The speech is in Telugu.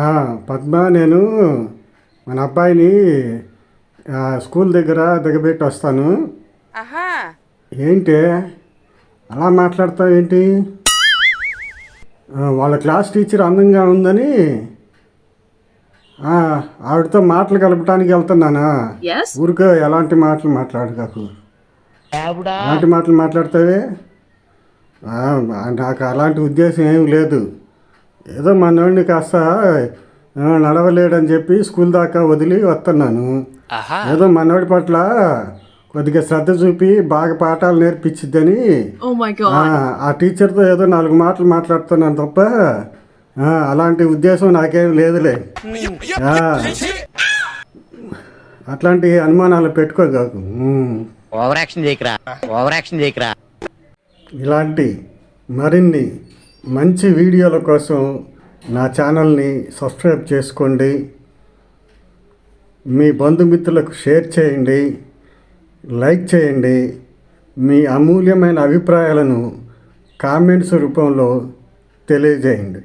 ఆ, పద్మ, నేను మన అబ్బాయిని స్కూల్ దగ్గర దిగబెట్టి వస్తాను. ఆహా. ఏంటి అలా మాట్లాడతావు ఏంటి? వాళ్ళ క్లాస్ టీచర్ అందంగా ఉందని ఆవిడతో మాటలు కలపటానికి వెళ్తున్నానా? ఊరికే ఎలాంటి మాటలు మాట్లాడకాకు. ఎలాంటి మాటలు మాట్లాడతావే? నాకు అలాంటి ఉద్దేశం ఏం లేదు. ఏదో మనోడిని కాస్త నడవలేడని చెప్పి స్కూల్ దాకా వదిలి వస్తున్నాను. ఏదో మనోడి పట్ల కొద్దిగా శ్రద్ధ చూపి బాగా పాఠాలు నేర్పించిద్దని ఆ టీచర్తో ఏదో 4 మాటలు మాట్లాడుతున్నాను తప్ప అలాంటి ఉద్దేశం నాకేం లేదులే. అట్లాంటి అనుమానాలు పెట్టుకోగాకు. Over action చేయకరా. ఇలాంటి మరిన్ని మంచి వీడియోల కోసం నా ఛానల్ని సబ్స్క్రైబ్ చేసుకోండి. మీ బంధుమిత్రులకు షేర్ చేయండి, లైక్ చేయండి. మీ అమూల్యమైన అభిప్రాయాలను కామెంట్స్ రూపంలో తెలియజేయండి.